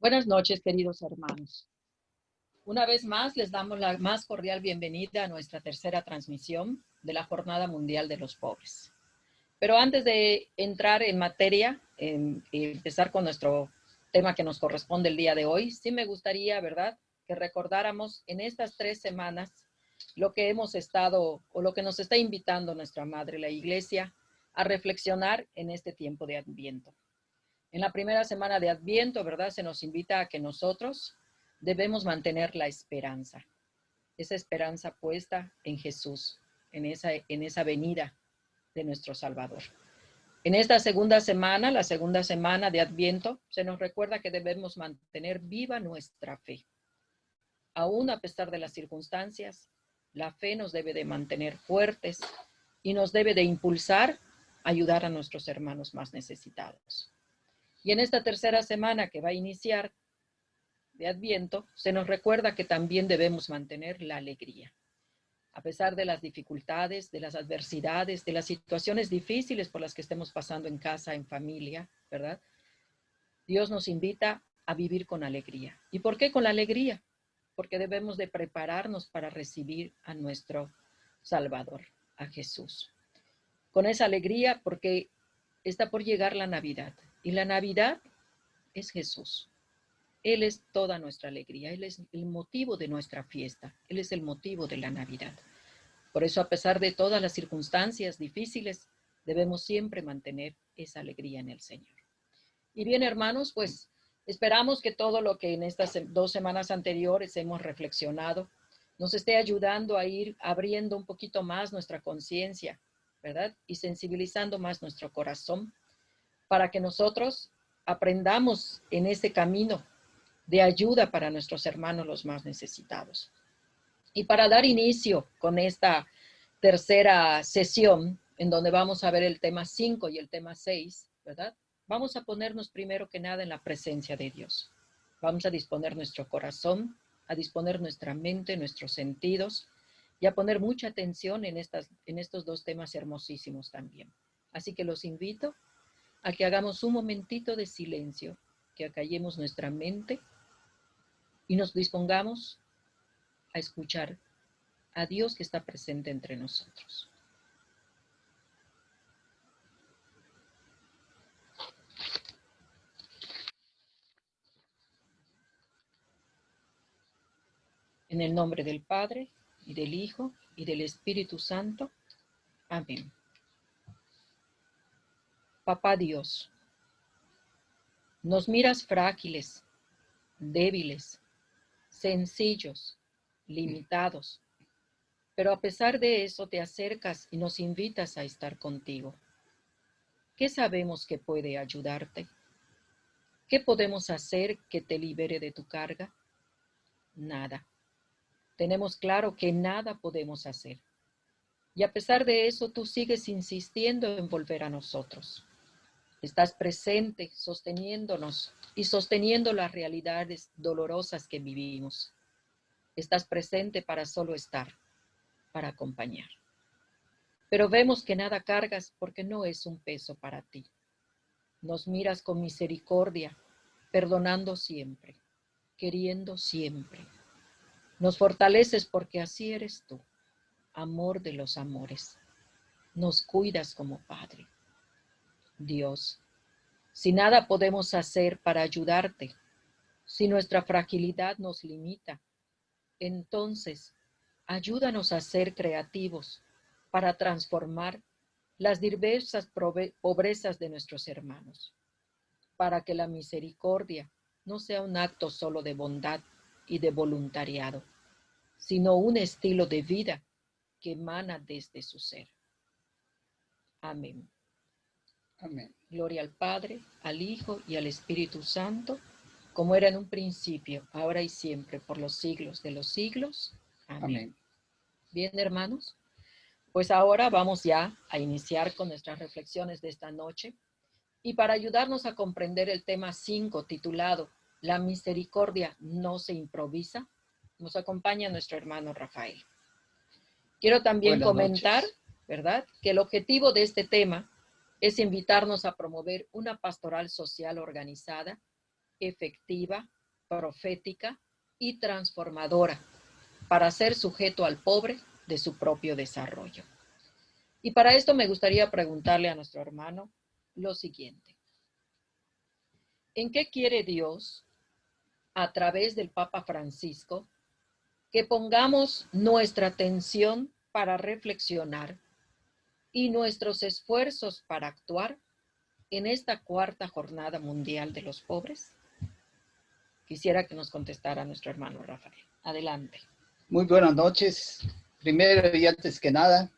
Buenas noches, queridos hermanos. Una vez más, les damos la más cordial bienvenida a nuestra tercera transmisión de la Jornada Mundial de los Pobres. Pero antes de entrar en materia y empezar con nuestro tema que nos corresponde el día de hoy, sí me gustaría, ¿verdad?, que recordáramos en estas 3 semanas lo que hemos estado o lo que nos está invitando nuestra Madre, la Iglesia, a reflexionar en este tiempo de Adviento. En la primera semana de Adviento, ¿verdad?, se nos invita a que nosotros debemos mantener la esperanza, esa esperanza puesta en Jesús, en esa venida de nuestro Salvador. En esta segunda semana, la segunda semana de Adviento, se nos recuerda que debemos mantener viva nuestra fe. Aún a pesar de las circunstancias, la fe nos debe de mantener fuertes y nos debe de impulsar a ayudar a nuestros hermanos más necesitados. Y en esta tercera semana que va a iniciar de Adviento, se nos recuerda que también debemos mantener la alegría. A pesar de las dificultades, de las adversidades, de las situaciones difíciles por las que estemos pasando en casa, en familia, ¿verdad? Dios nos invita a vivir con alegría. ¿Y por qué con la alegría? Porque debemos de prepararnos para recibir a nuestro Salvador, a Jesús. Con esa alegría, porque está por llegar la Navidad. Y la Navidad es Jesús. Él es toda nuestra alegría, Él es el motivo de nuestra fiesta, Él es el motivo de la Navidad. Por eso, a pesar de todas las circunstancias difíciles, debemos siempre mantener esa alegría en el Señor. Y bien, hermanos, pues esperamos que todo lo que en estas 2 semanas anteriores hemos reflexionado nos esté ayudando a ir abriendo un poquito más nuestra conciencia, ¿verdad? Y sensibilizando más nuestro corazón para que nosotros aprendamos en ese camino de ayuda para nuestros hermanos los más necesitados. Y para dar inicio con esta tercera sesión, en donde vamos a ver el tema 5 y el tema 6, ¿verdad? Vamos a ponernos primero que nada en la presencia de Dios. Vamos a disponer nuestro corazón, a disponer nuestra mente, nuestros sentidos, y a poner mucha atención en estos 2 temas hermosísimos también. Así que los invito a que hagamos un momentito de silencio, que acallemos nuestra mente y nos dispongamos a escuchar a Dios que está presente entre nosotros. En el nombre del Padre, y del Hijo, y del Espíritu Santo. Amén. Papá Dios, nos miras frágiles, débiles, sencillos, limitados, pero a pesar de eso te acercas y nos invitas a estar contigo. ¿Qué sabemos que puede ayudarte? ¿Qué podemos hacer que te libere de tu carga? Nada. Tenemos claro que nada podemos hacer. Y a pesar de eso, tú sigues insistiendo en volver a nosotros. Estás presente, sosteniéndonos y sosteniendo las realidades dolorosas que vivimos. Estás presente para solo estar, para acompañar. Pero vemos que nada cargas porque no es un peso para ti. Nos miras con misericordia, perdonando siempre, queriendo siempre. Nos fortaleces porque así eres tú, amor de los amores. Nos cuidas como Padre. Dios, si nada podemos hacer para ayudarte, si nuestra fragilidad nos limita, entonces ayúdanos a ser creativos para transformar las diversas pobrezas de nuestros hermanos, para que la misericordia no sea un acto solo de bondad y de voluntariado, sino un estilo de vida que emana desde su ser. Amén. Amén. Gloria al Padre, al Hijo y al Espíritu Santo, como era en un principio, ahora y siempre, por los siglos de los siglos. Amén. Amén. Bien, hermanos, pues ahora vamos ya a iniciar con nuestras reflexiones de esta noche. Y para ayudarnos a comprender el tema 5, titulado La misericordia no se improvisa, nos acompaña nuestro hermano Rafael. Quiero también comentar, ¿verdad?, que el objetivo de este tema es invitarnos a promover una pastoral social organizada efectiva, profética y transformadora para ser sujeto al pobre de su propio desarrollo. Y para esto me gustaría preguntarle a nuestro hermano lo siguiente. ¿En qué quiere Dios, a través del Papa Francisco, que pongamos nuestra atención para reflexionar y nuestros esfuerzos para actuar en esta cuarta Jornada Mundial de los Pobres? Quisiera que nos contestara nuestro hermano Rafael. Adelante. Muy buenas noches. Primero y antes que nada,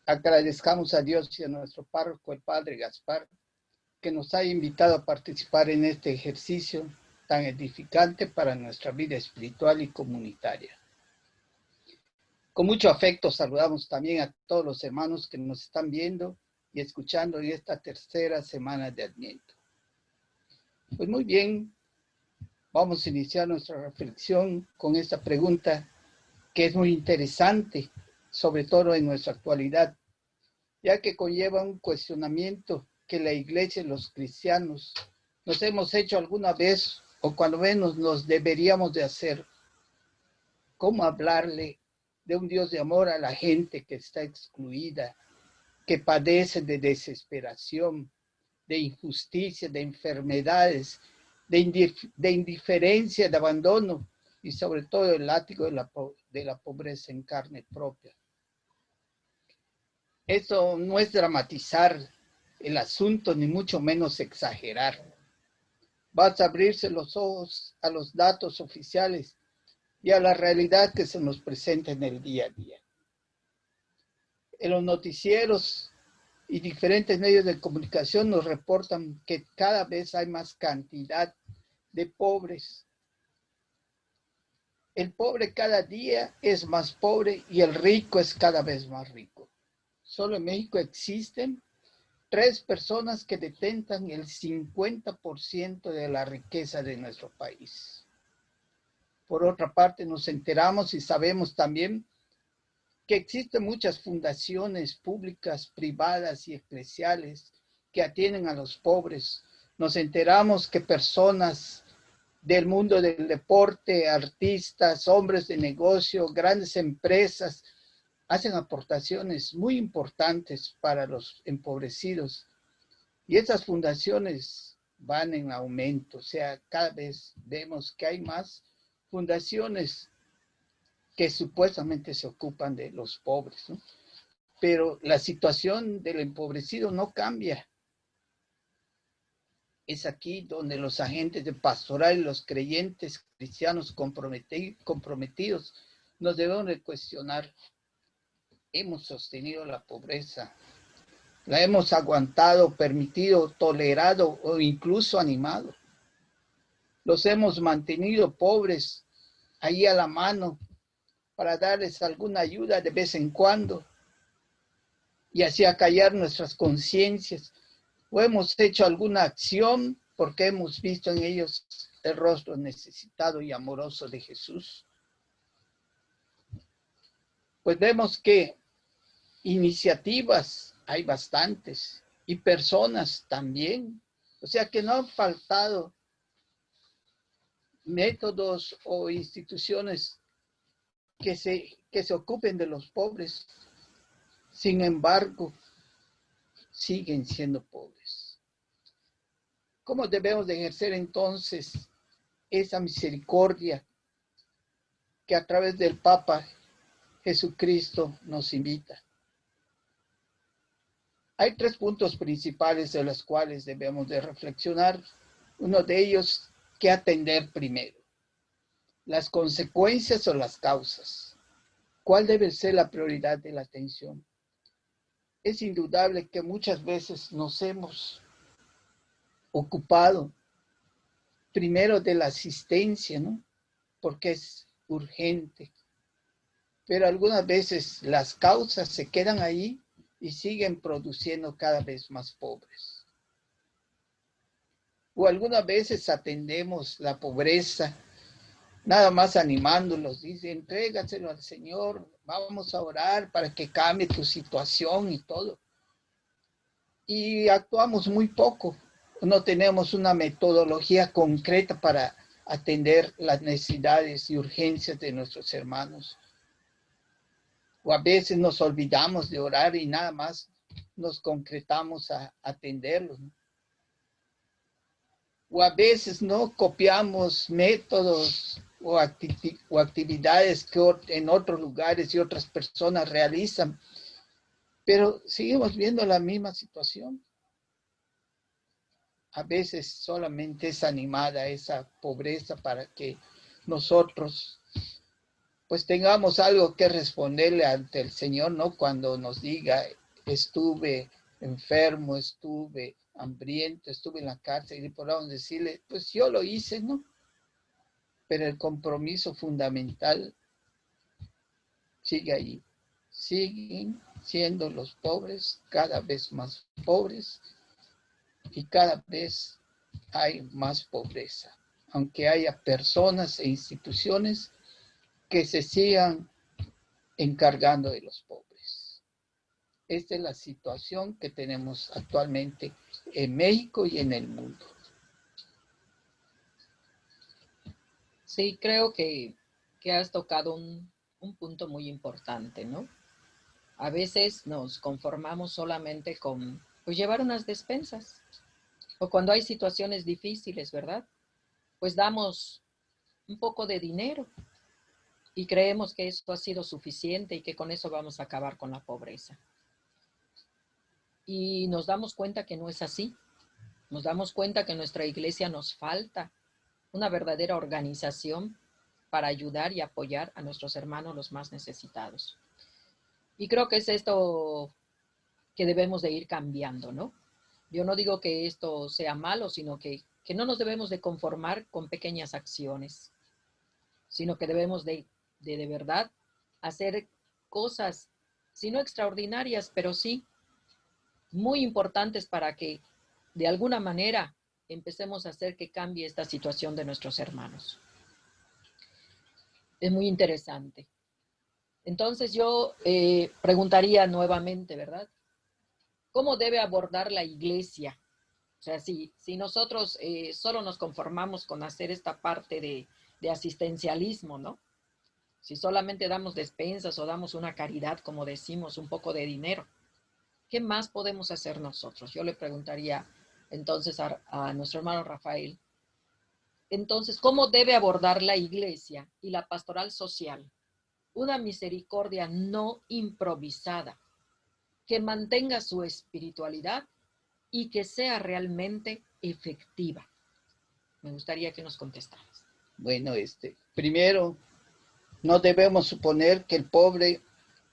agradezcamos a Dios y a nuestro párroco, el Padre Gaspar, que nos ha invitado a participar en este ejercicio tan edificante para nuestra vida espiritual y comunitaria. Con mucho afecto saludamos también a todos los hermanos que nos están viendo y escuchando en esta tercera semana de Adviento. Pues muy bien, vamos a iniciar nuestra reflexión con esta pregunta que es muy interesante, sobre todo en nuestra actualidad, ya que conlleva un cuestionamiento que la Iglesia y los cristianos nos hemos hecho alguna vez, o cuando menos nos deberíamos de hacer. ¿Cómo hablarle de un Dios de amor a la gente que está excluida, que padece de desesperación, de injusticia, de enfermedades, de indiferencia, de abandono y sobre todo el látigo de la pobreza en carne propia? Esto no es dramatizar el asunto, ni mucho menos exagerar. Basta abrirse los ojos a los datos oficiales y a la realidad que se nos presenta en el día a día. En los noticieros y diferentes medios de comunicación nos reportan que cada vez hay más cantidad de pobres. El pobre cada día es más pobre y el rico es cada vez más rico. Solo en México existen 3 personas que detentan el 50% de la riqueza de nuestro país. Por otra parte, nos enteramos y sabemos también que existen muchas fundaciones públicas, privadas y eclesiales que atienden a los pobres. Nos enteramos que personas del mundo del deporte, artistas, hombres de negocio, grandes empresas, hacen aportaciones muy importantes para los empobrecidos. Y esas fundaciones van en aumento, o sea, cada vez vemos que hay más fundaciones que supuestamente se ocupan de los pobres, ¿no? Pero la situación del empobrecido no cambia. Es aquí donde los agentes de pastoral y los creyentes cristianos comprometidos nos debemos de cuestionar. Hemos sostenido la pobreza, la hemos aguantado, permitido, tolerado o incluso animado. Los hemos mantenido pobres ahí a la mano para darles alguna ayuda de vez en cuando y así acallar nuestras conciencias. O hemos hecho alguna acción porque hemos visto en ellos el rostro necesitado y amoroso de Jesús. Pues vemos que iniciativas hay bastantes y personas también. O sea que no han faltado métodos o instituciones que se ocupen de los pobres. Sin embargo, siguen siendo pobres. ¿Cómo debemos de ejercer entonces esa misericordia que a través del Papa Jesucristo nos invita? Hay 3 puntos principales de los cuales debemos de reflexionar. Uno de ellos, ¿qué atender primero? ¿Las consecuencias o las causas? ¿Cuál debe ser la prioridad de la atención? Es indudable que muchas veces nos hemos ocupado primero de la asistencia, ¿no? Porque es urgente. Pero algunas veces las causas se quedan ahí y siguen produciendo cada vez más pobres. O algunas veces atendemos la pobreza, nada más animándolos, dice, entrégaselo al Señor, vamos a orar para que cambie tu situación y todo. Y actuamos muy poco, no tenemos una metodología concreta para atender las necesidades y urgencias de nuestros hermanos. O a veces nos olvidamos de orar y nada más nos concretamos a atenderlos, ¿no? O a veces no copiamos métodos o actividades que en otros lugares y otras personas realizan, pero seguimos viendo la misma situación. A veces solamente es animada esa pobreza para que nosotros pues tengamos algo que responderle ante el Señor, ¿no? Cuando nos diga, estuve enfermo, estuve hambriento, estuve en la cárcel, y podamos decirle, pues yo lo hice, ¿no? Pero el compromiso fundamental sigue ahí. Siguen siendo los pobres cada vez más pobres y cada vez hay más pobreza, aunque haya personas e instituciones que se sigan encargando de los pobres. Esta es la situación que tenemos actualmente en México y en el mundo. Sí, creo que has tocado un punto muy importante, ¿no? A veces nos conformamos solamente con pues, llevar unas despensas. O cuando hay situaciones difíciles, ¿verdad? Pues damos un poco de dinero y creemos que eso ha sido suficiente y que con eso vamos a acabar con la pobreza. Y nos damos cuenta que no es así. Nos damos cuenta que en nuestra iglesia nos falta una verdadera organización para ayudar y apoyar a nuestros hermanos los más necesitados. Y creo que es esto que debemos de ir cambiando, ¿no? Yo no digo que esto sea malo, sino que no nos debemos de conformar con pequeñas acciones, sino que debemos de verdad hacer cosas, si no extraordinarias, pero sí muy importantes para que de alguna manera empecemos a hacer que cambie esta situación de nuestros hermanos. Es muy interesante. Entonces yo preguntaría nuevamente, ¿verdad? ¿Cómo debe abordar la iglesia? O sea, si nosotros solo nos conformamos con hacer esta parte de asistencialismo, ¿no? Si solamente damos despensas o damos una caridad, como decimos, un poco de dinero, ¿qué más podemos hacer nosotros? Yo le preguntaría entonces a nuestro hermano Rafael, entonces, ¿cómo debe abordar la iglesia y la pastoral social una misericordia no improvisada, que mantenga su espiritualidad y que sea realmente efectiva? Me gustaría que nos contestaras. Bueno, primero, no debemos suponer que el pobre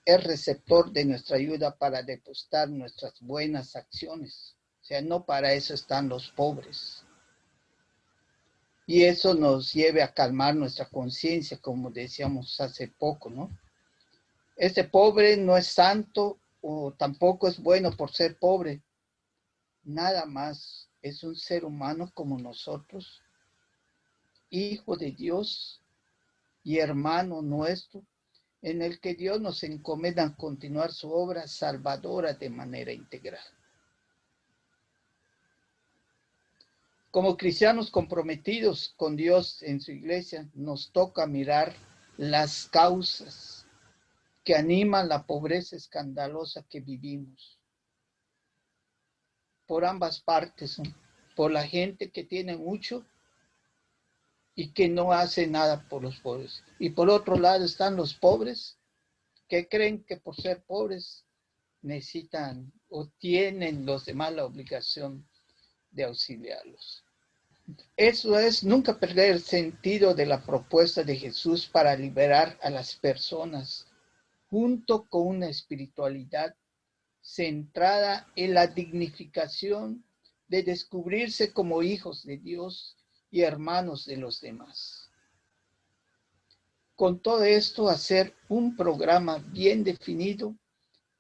es receptor de nuestra ayuda para depositar nuestras buenas acciones. O sea, no para eso están los pobres. Y eso nos lleve a calmar nuestra conciencia, como decíamos hace poco, ¿no? Este pobre no es santo o tampoco es bueno por ser pobre. Nada más es un ser humano como nosotros, hijo de Dios y hermano nuestro, en el que Dios nos encomienda a continuar su obra salvadora de manera integral. Como cristianos comprometidos con Dios en su iglesia, nos toca mirar las causas que animan la pobreza escandalosa que vivimos. Por ambas partes, ¿no? Por la gente que tiene mucho y que no hace nada por los pobres. Y por otro lado están los pobres que creen que por ser pobres necesitan o tienen los demás la obligación de auxiliarlos. Eso es nunca perder el sentido de la propuesta de Jesús para liberar a las personas, junto con una espiritualidad centrada en la dignificación de descubrirse como hijos de Dios y hermanos de los demás. Con todo esto, hacer un programa bien definido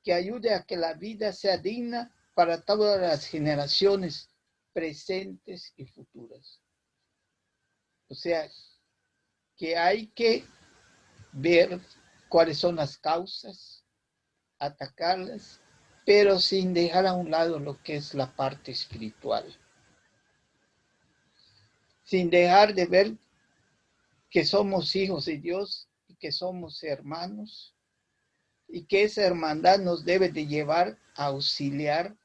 que ayude a que la vida sea digna para todas las generaciones presentes y futuras. O sea, que hay que ver cuáles son las causas, atacarlas, pero sin dejar a un lado lo que es la parte espiritual. sin dejar de ver que somos hijos de Dios y que somos hermanos, y que esa hermandad nos debe de llevar a auxiliar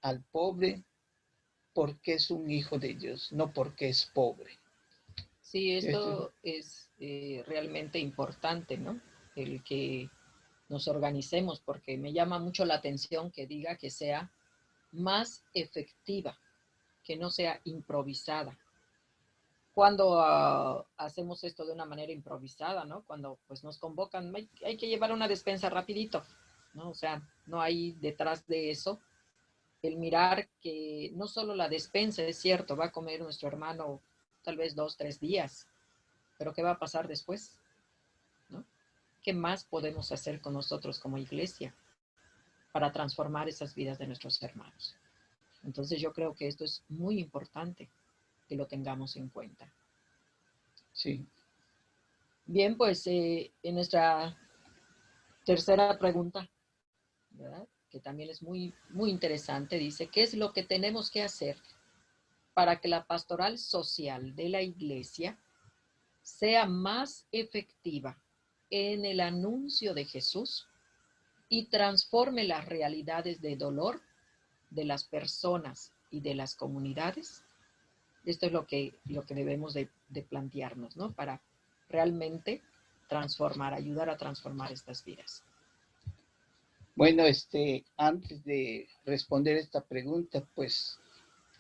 al pobre porque es un hijo de Dios, no porque es pobre. Sí, esto es realmente importante, ¿no? El que nos organicemos, porque me llama mucho la atención que diga que sea más efectiva, que no sea improvisada. Cuando hacemos esto de una manera improvisada, ¿no? Cuando pues nos convocan, hay que llevar una despensa rapidito, ¿no? O sea, no hay detrás de eso el mirar que no solo la despensa, es cierto, va a comer nuestro hermano tal vez 2, 3 días, pero ¿qué va a pasar después? ¿No? ¿Qué más podemos hacer con nosotros como iglesia para transformar esas vidas de nuestros hermanos? Entonces yo creo que esto es muy importante que lo tengamos en cuenta. Sí. Bien, pues en nuestra tercera pregunta, ¿verdad? Que también es muy, muy interesante, dice, ¿qué es lo que tenemos que hacer para que la pastoral social de la iglesia sea más efectiva en el anuncio de Jesús y transforme las realidades de dolor de las personas y de las comunidades? Esto es lo que debemos de plantearnos, ¿no? Para realmente transformar, ayudar a transformar estas vidas. Bueno, antes de responder esta pregunta, pues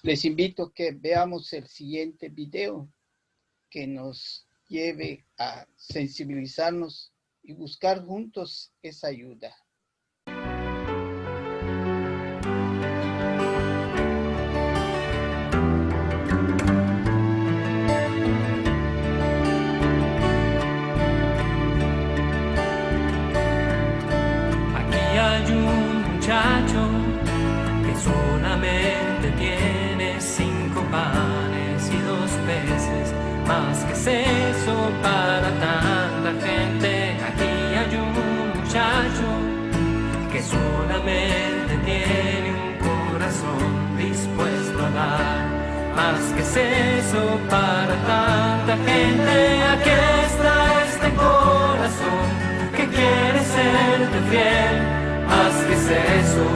les invito a que veamos el siguiente video que nos lleve a sensibilizarnos y buscar juntos esa ayuda. Muchacho que solamente tiene 5 panes y 2 peces, más que es eso para tanta gente. Aquí hay un muchacho que solamente tiene un corazón dispuesto a dar, más que es eso para tanta gente. Aquí está este corazón que quiere serte fiel. Más que es eso,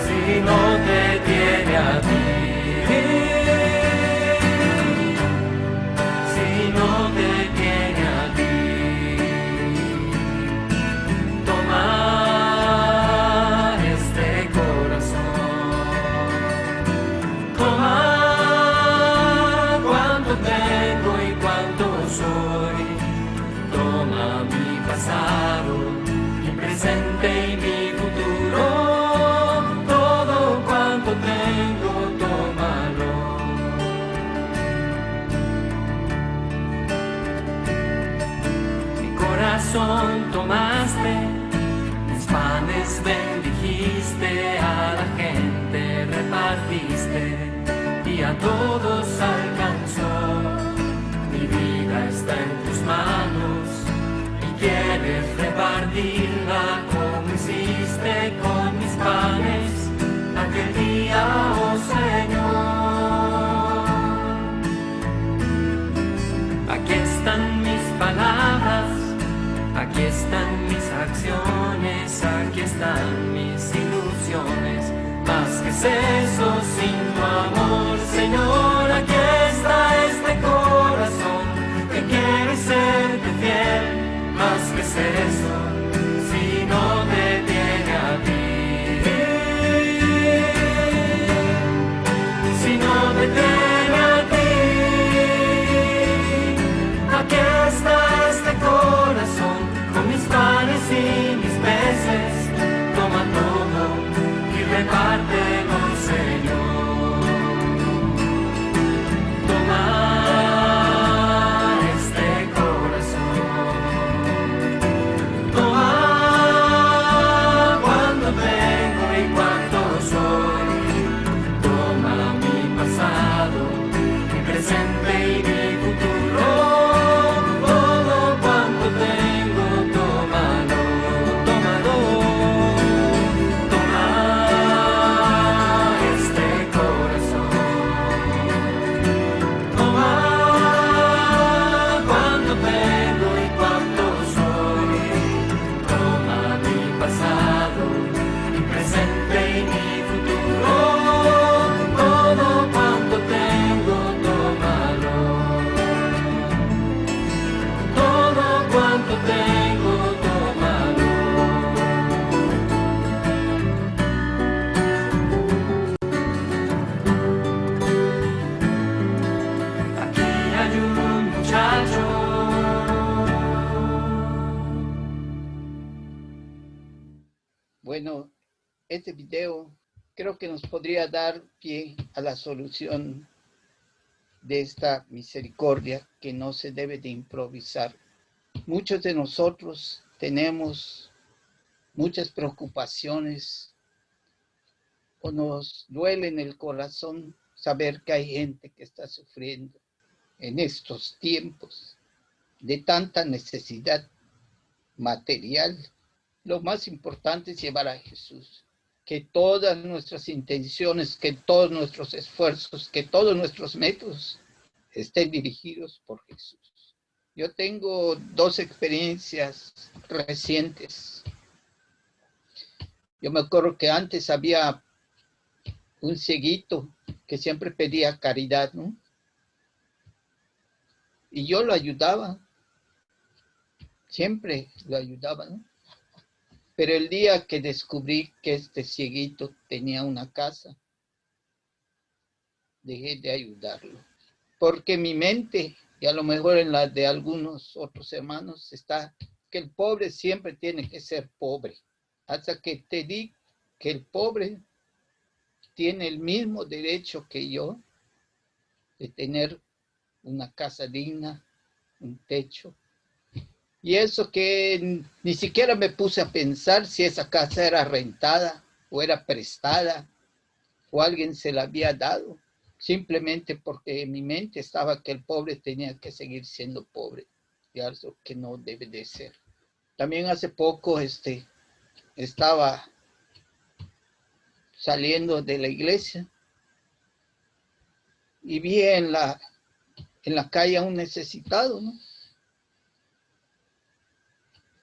si no te tiene a ti, si no te tiene a ti, toma este corazón, toma cuánto tengo y cuánto soy, toma mi pasado, mi presente y mi todo cuanto tengo, tómalo. Mi corazón tomaste, mis panes bendijiste, a la gente repartiste y a todos alcanzó. Mi vida está en tus manos y quieres repartirla como hiciste con mis panes aquel día, oh Señor. Aquí están mis palabras, aquí están mis acciones, aquí están mis ilusiones, más que es eso sin tu amor, Señor. Aquí está este corazón que quiere serte fiel, más que es eso si no te tiene a ti, si no te tiene a ti. Aquí está este corazón con mis panes y mis peces, toma todo y repártelo, Señor. Bueno, este video creo que nos podría dar pie a la solución de esta misericordia que no se debe de improvisar. Muchos de nosotros tenemos muchas preocupaciones o nos duele en el corazón saber que hay gente que está sufriendo en estos tiempos de tanta necesidad material. Lo más importante es llevar a Jesús. Que todas nuestras intenciones, que todos nuestros esfuerzos, que todos nuestros métodos estén dirigidos por Jesús. Yo tengo 2 experiencias recientes. Yo me acuerdo que antes había un cieguito que siempre pedía caridad, ¿no? Y yo lo ayudaba. Siempre lo ayudaba, ¿no? Pero el día que descubrí que este cieguito tenía una casa, dejé de ayudarlo. Porque mi mente, y a lo mejor en la de algunos otros hermanos, está que el pobre siempre tiene que ser pobre. Hasta que te di que el pobre tiene el mismo derecho que yo de tener una casa digna, un techo. Y eso que ni siquiera me puse a pensar si esa casa era rentada o era prestada o alguien se la había dado. Simplemente porque en mi mente estaba que el pobre tenía que seguir siendo pobre. Y algo que no debe de ser. También hace poco estaba saliendo de la iglesia y vi en la calle a un necesitado, ¿no?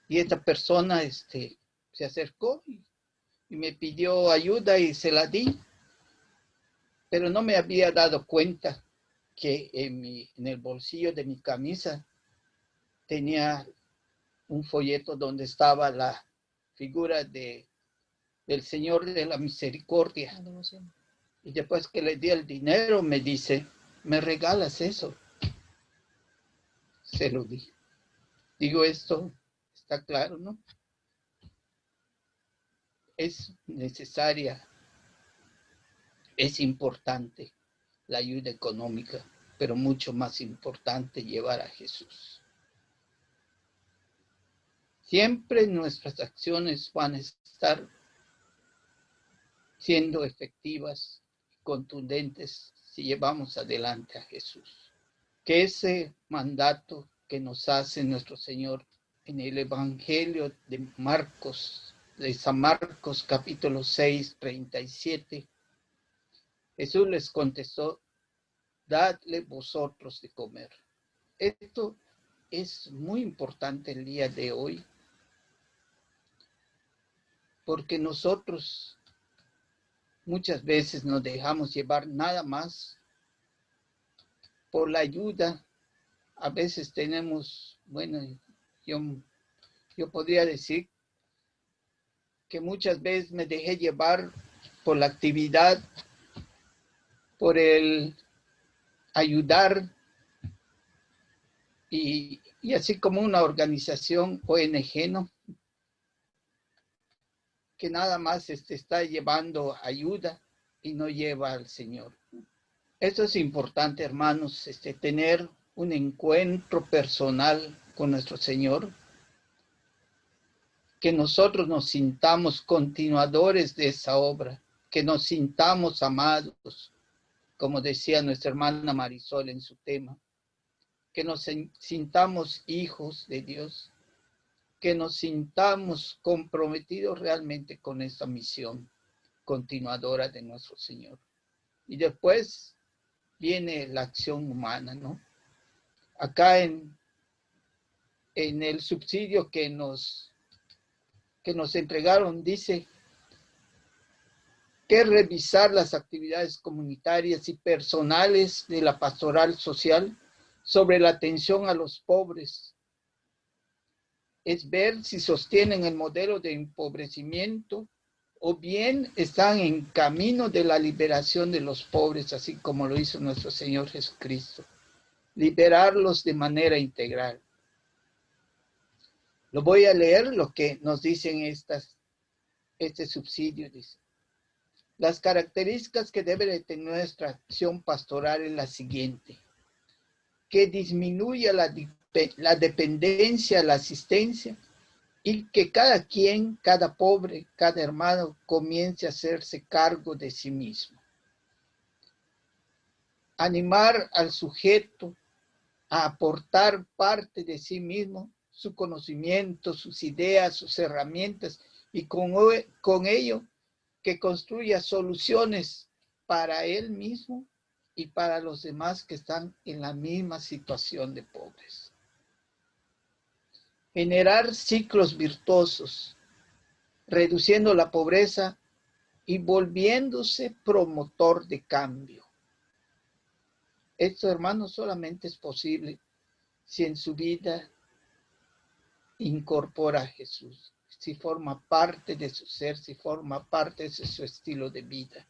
Y esta persona se acercó y me pidió ayuda y se la di. Pero no me había dado cuenta que en el bolsillo de mi camisa tenía un folleto donde estaba la figura del Señor de la Misericordia. Y después que le di el dinero me dice, ¿me regalas eso? Se lo di. Digo, esto está claro, ¿no? Es necesaria, es importante la ayuda económica, pero mucho más importante llevar a Jesús. Siempre nuestras acciones van a estar siendo efectivas y contundentes si llevamos adelante a Jesús. Que ese mandato que nos hace nuestro Señor en el Evangelio de Marcos, de San Marcos capítulo 6, 37, Jesús les contestó, dadle vosotros de comer. Esto es muy importante el día de hoy, porque nosotros muchas veces nos dejamos llevar nada más por la ayuda. A veces tenemos, bueno, yo podría decir que muchas veces me dejé llevar por la actividad, por el ayudar, y así como una organización ONG, ¿no? Que nada más está llevando ayuda y no lleva al Señor. Eso es importante, hermanos, tener un encuentro personal con nuestro Señor, que nosotros nos sintamos continuadores de esa obra, que nos sintamos amados, como decía nuestra hermana Marisol en su tema, que nos sintamos hijos de Dios, que nos sintamos comprometidos realmente con esta misión continuadora de nuestro Señor. Y después viene la acción humana, ¿no? Acá en el subsidio que nos entregaron, dice que revisar las actividades comunitarias y personales de la pastoral social sobre la atención a los pobres. Es ver si sostienen el modelo de empobrecimiento o bien están en camino de la liberación de los pobres, así como lo hizo nuestro Señor Jesucristo. Liberarlos de manera integral. Lo voy a leer lo que nos dicen estas este subsidio, dice. Las características que debe de tener nuestra acción pastoral es la siguiente: que disminuya la dependencia, la asistencia, y que cada quien, cada pobre, cada hermano comience a hacerse cargo de sí mismo. Animar al sujeto a aportar parte de sí mismo, su conocimiento, sus ideas, sus herramientas, y con ello que construya soluciones para él mismo y para los demás que están en la misma situación de pobres. Generar ciclos virtuosos, reduciendo la pobreza y volviéndose promotor de cambio. Esto, hermanos, solamente es posible si en su vida incorpora a Jesús, si forma parte de su ser, si forma parte de su estilo de vida.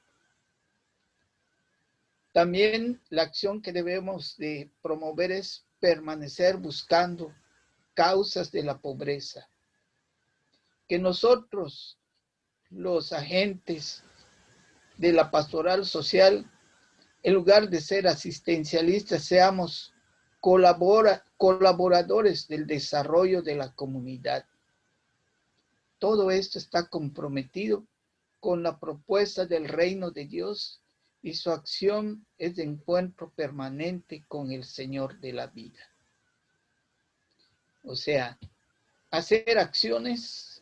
También la acción que debemos de promover es permanecer buscando causas de la pobreza. Que nosotros, los agentes de la pastoral social, en lugar de ser asistencialistas, seamos colaboradores del desarrollo de la comunidad. Todo esto está comprometido con la propuesta del reino de Dios y su acción es de encuentro permanente con el Señor de la vida. O sea, hacer acciones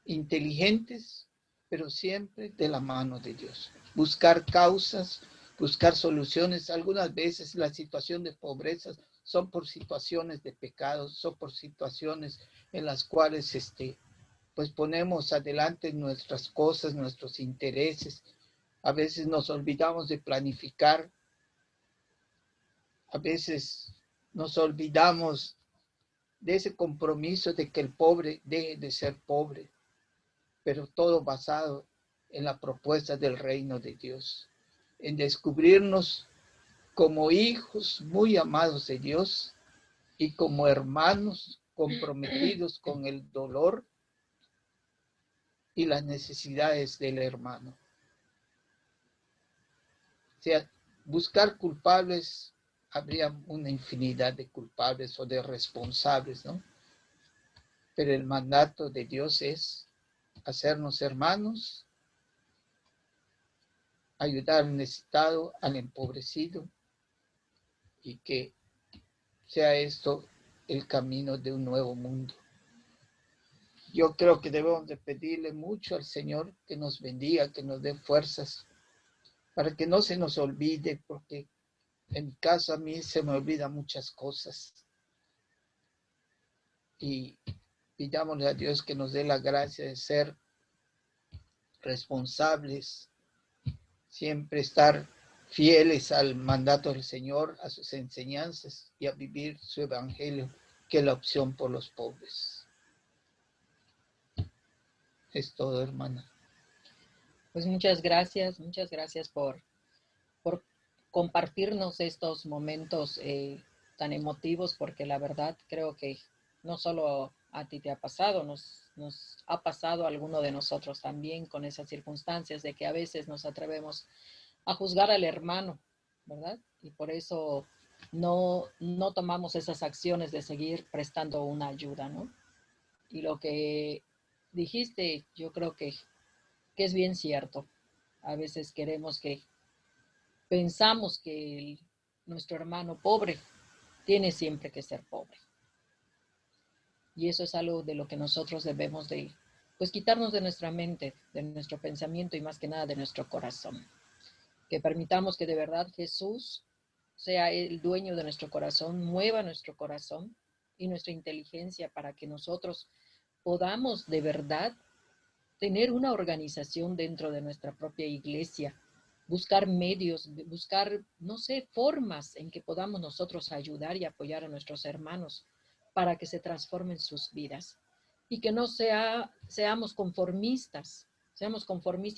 inteligentes, pero siempre de la mano de Dios. Buscar causas, buscar soluciones. Algunas veces la situación de pobreza son por situaciones de pecados, son por situaciones en las cuales pues ponemos adelante nuestras cosas, nuestros intereses. A veces nos olvidamos de planificar. A veces nos olvidamos de ese compromiso de que el pobre deje de ser pobre, pero todo basado en la propuesta del reino de Dios, en descubrirnos como hijos muy amados de Dios y como hermanos comprometidos con el dolor y las necesidades del hermano. O sea, buscar culpables, habría una infinidad de culpables o de responsables, ¿no? Pero el mandato de Dios es hacernos hermanos, ayudar al necesitado, al empobrecido, y que sea esto el camino de un nuevo mundo. Yo creo que debemos de pedirle mucho al Señor que nos bendiga, que nos dé fuerzas, para que no se nos olvide, porque en mi caso a mí se me olvidan muchas cosas. Y pidámosle a Dios que nos dé la gracia de ser responsables, siempre estar fieles al mandato del Señor, a sus enseñanzas y a vivir su evangelio, que es la opción por los pobres. Es todo, hermana. Pues muchas gracias por compartirnos estos momentos tan emotivos, porque la verdad creo que no solo a ti te ha pasado, nos ha pasado a alguno de nosotros también con esas circunstancias de que a veces nos atrevemos a juzgar al hermano, ¿verdad? Y por eso no tomamos esas acciones de seguir prestando una ayuda, ¿no? Y lo que dijiste, yo creo que es bien cierto. A veces pensamos que nuestro hermano pobre tiene siempre que ser pobre. Y eso es algo de lo que nosotros debemos de, pues, quitarnos de nuestra mente, de nuestro pensamiento y más que nada de nuestro corazón. Que permitamos que de verdad Jesús sea el dueño de nuestro corazón, mueva nuestro corazón y nuestra inteligencia para que nosotros podamos de verdad tener una organización dentro de nuestra propia iglesia, buscar medios, buscar, no sé, formas en que podamos nosotros ayudar y apoyar a nuestros hermanos para que se transformen sus vidas y que no seamos conformistas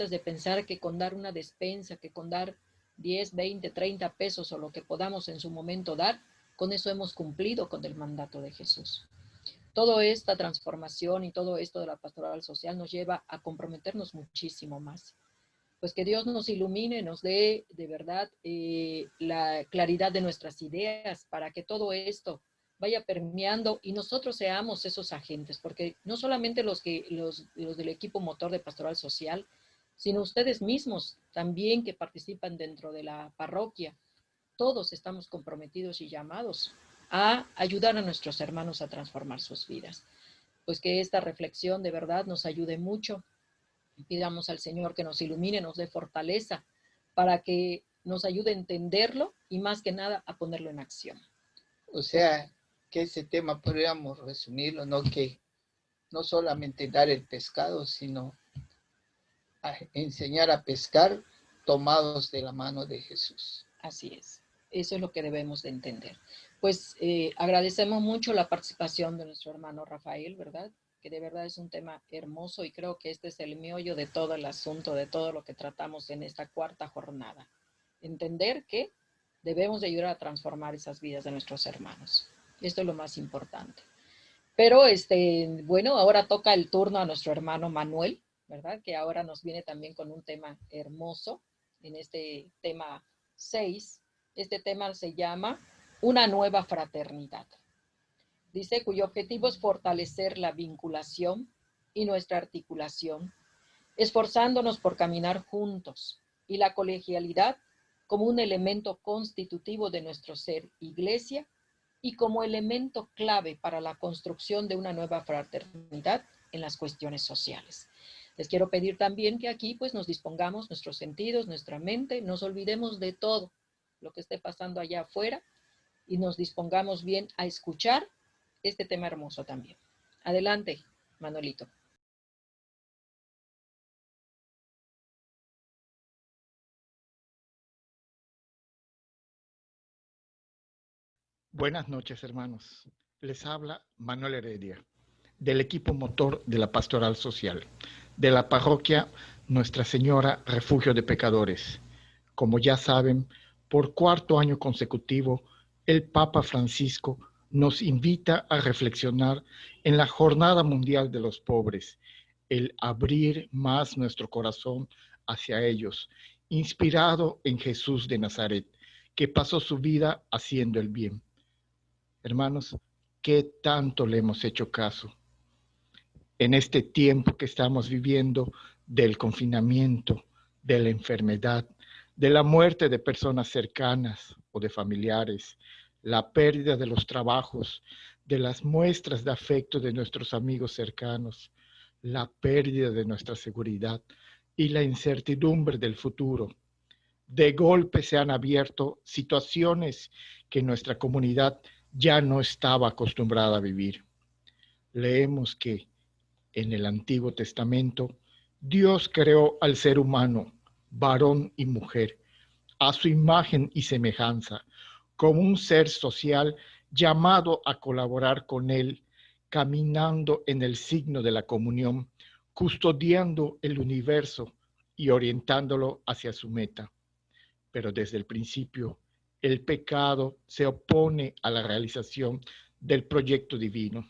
de pensar que con dar una despensa, que con dar 10, 20, 30 pesos o lo que podamos en su momento dar, con eso hemos cumplido con el mandato de Jesús. Toda esta transformación y todo esto de la pastoral social nos lleva a comprometernos muchísimo más. Pues que Dios nos ilumine, nos dé de verdad la claridad de nuestras ideas para que todo esto vaya permeando y nosotros seamos esos agentes, porque no solamente los del equipo motor de pastoral social, sino ustedes mismos también que participan dentro de la parroquia, todos estamos comprometidos y llamados a ayudar a nuestros hermanos a transformar sus vidas. Pues que esta reflexión de verdad nos ayude mucho. Pidamos al Señor que nos ilumine, nos dé fortaleza para que nos ayude a entenderlo y más que nada a ponerlo en acción. O sea, que ese tema podríamos resumirlo, ¿no? Que no solamente dar el pescado, sino a enseñar a pescar tomados de la mano de Jesús. Así es. Eso es lo que debemos de entender. Pues agradecemos mucho la participación de nuestro hermano Rafael, ¿verdad? Que de verdad es un tema hermoso y creo que este es el meollo de todo el asunto, de todo lo que tratamos en esta cuarta jornada. Entender que debemos de ayudar a transformar esas vidas de nuestros hermanos. Esto es lo más importante. Pero, bueno, ahora toca el turno a nuestro hermano Manuel, ¿verdad? Que ahora nos viene también con un tema hermoso en este tema 6. Este tema se llama Una nueva fraternidad. Dice, cuyo objetivo es fortalecer la vinculación y nuestra articulación, esforzándonos por caminar juntos y la colegialidad como un elemento constitutivo de nuestro ser iglesia y como elemento clave para la construcción de una nueva fraternidad en las cuestiones sociales. Les quiero pedir también que aquí pues nos dispongamos nuestros sentidos, nuestra mente, nos olvidemos de todo lo que esté pasando allá afuera y nos dispongamos bien a escuchar este tema hermoso también. Adelante, Manolito. Buenas noches, hermanos. Les habla Manuel Heredia, del equipo motor de la Pastoral Social, de la parroquia Nuestra Señora Refugio de Pecadores. Como ya saben, por cuarto año consecutivo, el Papa Francisco nos invita a reflexionar en la Jornada Mundial de los Pobres, el abrir más nuestro corazón hacia ellos, inspirado en Jesús de Nazaret, que pasó su vida haciendo el bien. Hermanos, ¿qué tanto le hemos hecho caso? En este tiempo que estamos viviendo del confinamiento, de la enfermedad, de la muerte de personas cercanas o de familiares, la pérdida de los trabajos, de las muestras de afecto de nuestros amigos cercanos, la pérdida de nuestra seguridad y la incertidumbre del futuro. De golpe se han abierto situaciones que nuestra comunidad ya no estaba acostumbrada a vivir. Leemos que en el Antiguo Testamento Dios creó al ser humano, varón y mujer, a su imagen y semejanza, como un ser social llamado a colaborar con él, caminando en el signo de la comunión, custodiando el universo y orientándolo hacia su meta. Pero desde el principio, el pecado se opone a la realización del proyecto divino.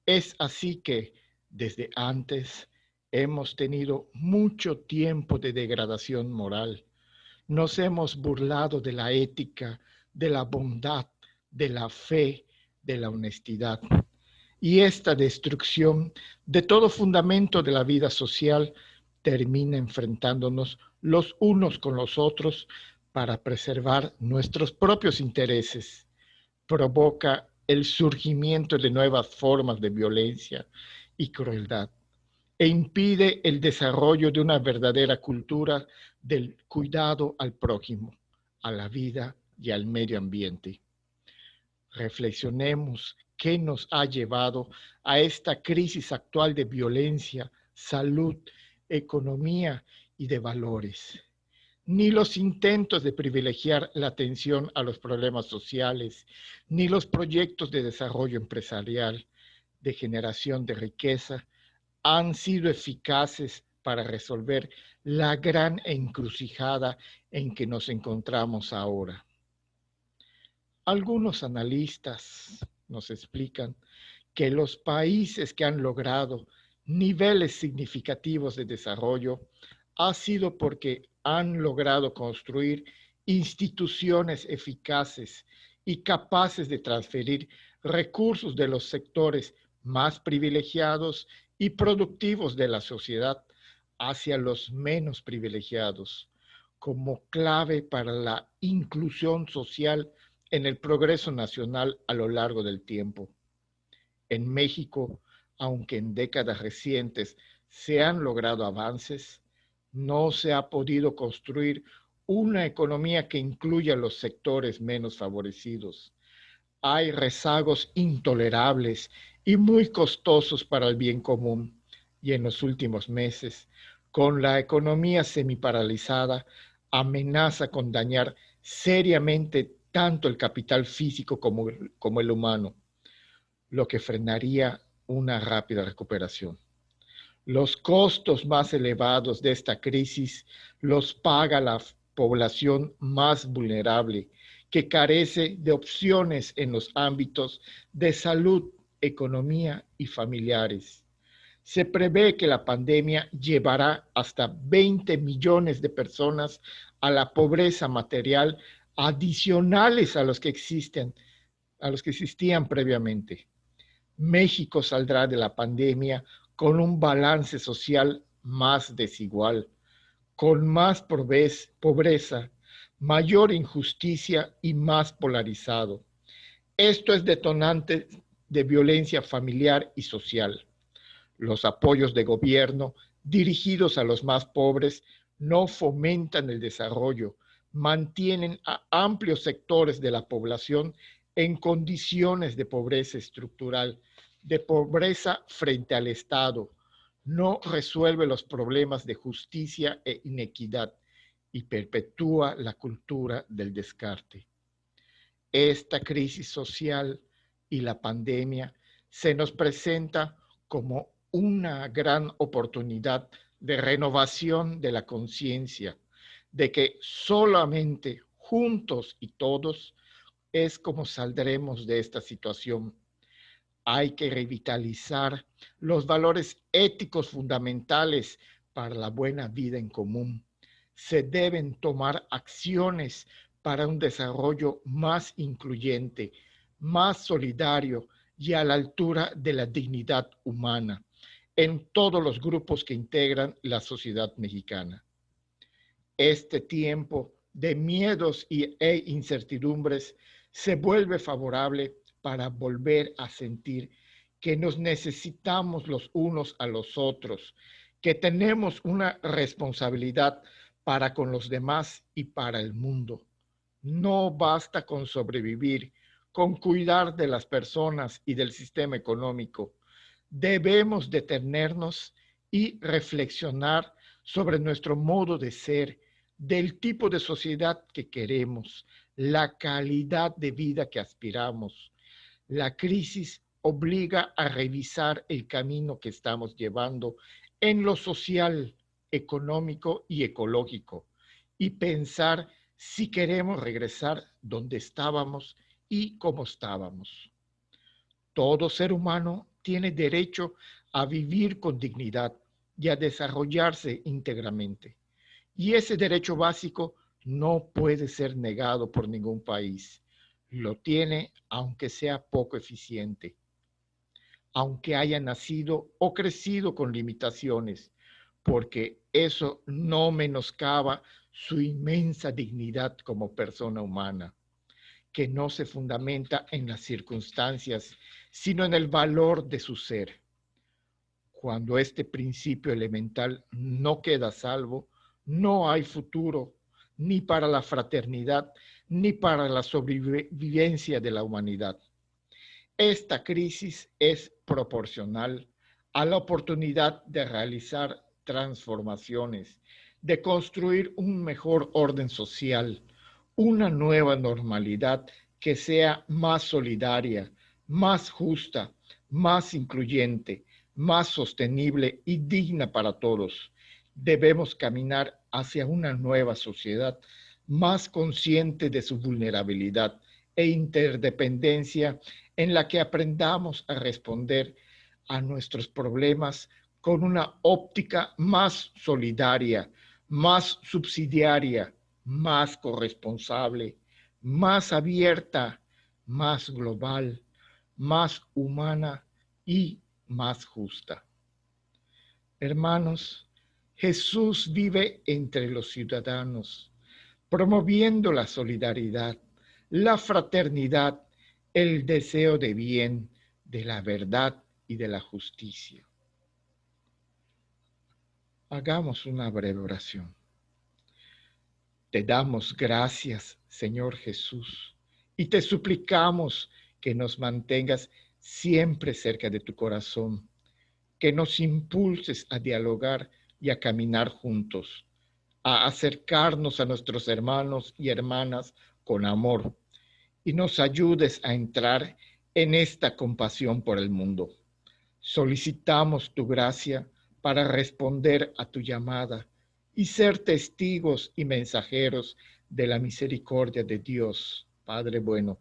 Es así que, desde antes, hemos tenido mucho tiempo de degradación moral. Nos hemos burlado de la ética, de la bondad, de la fe, de la honestidad. Y esta destrucción de todo fundamento de la vida social termina enfrentándonos los unos con los otros para preservar nuestros propios intereses. Provoca el surgimiento de nuevas formas de violencia y crueldad e impide el desarrollo de una verdadera cultura del cuidado al prójimo, a la vida y al medio ambiente. Reflexionemos qué nos ha llevado a esta crisis actual de violencia, salud, economía y de valores. Ni los intentos de privilegiar la atención a los problemas sociales, ni los proyectos de desarrollo empresarial, de generación de riqueza, han sido eficaces para resolver la gran encrucijada en que nos encontramos ahora. Algunos analistas nos explican que los países que han logrado niveles significativos de desarrollo ha sido porque han logrado construir instituciones eficaces y capaces de transferir recursos de los sectores más privilegiados y productivos de la sociedad hacia los menos privilegiados, como clave para la inclusión social en el progreso nacional a lo largo del tiempo. En México, aunque en décadas recientes se han logrado avances, no se ha podido construir una economía que incluya los sectores menos favorecidos. Hay rezagos intolerables y muy costosos para el bien común, y en los últimos meses, con la economía semiparalizada, amenaza con dañar seriamente tanto el capital físico como el humano, lo que frenaría una rápida recuperación. Los costos más elevados de esta crisis los paga la población más vulnerable, que carece de opciones en los ámbitos de salud, economía y familiares. Se prevé que la pandemia llevará hasta 20 millones de personas a la pobreza material adicionales a los que existían previamente. México saldrá de la pandemia con un balance social más desigual, con más pobreza, mayor injusticia y más polarizado. Esto es detonante de violencia familiar y social. Los apoyos de gobierno dirigidos a los más pobres no fomentan el desarrollo, mantienen a amplios sectores de la población en condiciones de pobreza estructural, de pobreza frente al Estado, no resuelve los problemas de justicia e inequidad y perpetúa la cultura del descarte. Esta crisis social y la pandemia se nos presenta como una gran oportunidad de renovación de la conciencia, de que solamente juntos y todos es como saldremos de esta situación. Hay que revitalizar los valores éticos fundamentales para la buena vida en común. Se deben tomar acciones para un desarrollo más incluyente, más solidario y a la altura de la dignidad humana en todos los grupos que integran la sociedad mexicana. Este tiempo de miedos e incertidumbres se vuelve favorable para volver a sentir que nos necesitamos los unos a los otros, que tenemos una responsabilidad para con los demás y para el mundo. No basta con sobrevivir, con cuidar de las personas y del sistema económico. Debemos detenernos y reflexionar sobre nuestro modo de ser, del tipo de sociedad que queremos, la calidad de vida que aspiramos. La crisis obliga a revisar el camino que estamos llevando en lo social, económico y ecológico y pensar si queremos regresar donde estábamos y cómo estábamos. Todo ser humano tiene derecho a vivir con dignidad y a desarrollarse íntegramente. Y ese derecho básico no puede ser negado por ningún país. Lo tiene aunque sea poco eficiente, aunque haya nacido o crecido con limitaciones, porque eso no menoscaba su inmensa dignidad como persona humana, que no se fundamenta en las circunstancias, sino en el valor de su ser. Cuando este principio elemental no queda a salvo, no hay futuro ni para la fraternidad ni para la sobrevivencia de la humanidad. Esta crisis es proporcional a la oportunidad de realizar transformaciones, de construir un mejor orden social, una nueva normalidad que sea más solidaria, más justa, más incluyente, más sostenible y digna para todos. Debemos caminar hacia una nueva sociedad más consciente de su vulnerabilidad e interdependencia en la que aprendamos a responder a nuestros problemas con una óptica más solidaria, más subsidiaria, más corresponsable, más abierta, más global, más humana y más justa. Hermanos, Jesús vive entre los ciudadanos, promoviendo la solidaridad, la fraternidad, el deseo de bien, de la verdad y de la justicia. Hagamos una breve oración. Te damos gracias, Señor Jesús, y te suplicamos que nos mantengas siempre cerca de tu corazón, que nos impulses a dialogar y a caminar juntos, a acercarnos a nuestros hermanos y hermanas con amor, y nos ayudes a entrar en esta compasión por el mundo. Solicitamos tu gracia para responder a tu llamada y ser testigos y mensajeros de la misericordia de Dios, Padre bueno,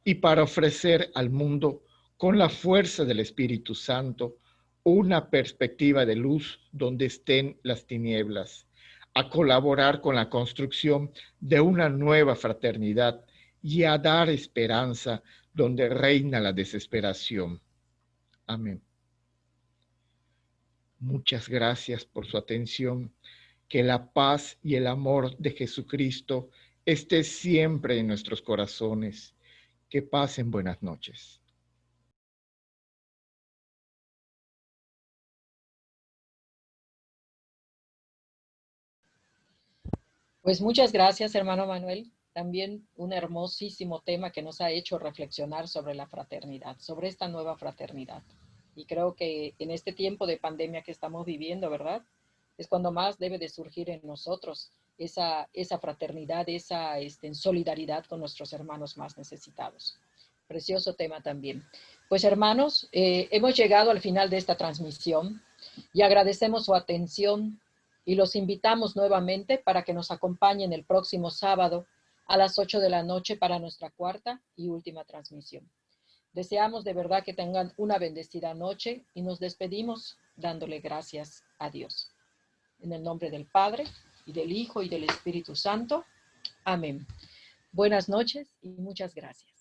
y para ofrecer al mundo, con la fuerza del Espíritu Santo, una perspectiva de luz donde estén las tinieblas, a colaborar con la construcción de una nueva fraternidad y a dar esperanza donde reina la desesperación. Amén. Muchas gracias por su atención. Que la paz y el amor de Jesucristo esté siempre en nuestros corazones. Que pasen buenas noches. Pues muchas gracias, hermano Manuel. También un hermosísimo tema que nos ha hecho reflexionar sobre la fraternidad, sobre esta nueva fraternidad. Y creo que en este tiempo de pandemia que estamos viviendo, ¿verdad? Es cuando más debe de surgir en nosotros esa fraternidad, esa solidaridad con nuestros hermanos más necesitados. Precioso tema también. Pues hermanos, hemos llegado al final de esta transmisión y agradecemos su atención y los invitamos nuevamente para que nos acompañen el próximo sábado a las 8 de la noche para nuestra cuarta y última transmisión. Deseamos de verdad que tengan una bendecida noche y nos despedimos dándole gracias a Dios. En el nombre del Padre, y del Hijo, y del Espíritu Santo. Amén. Buenas noches y muchas gracias.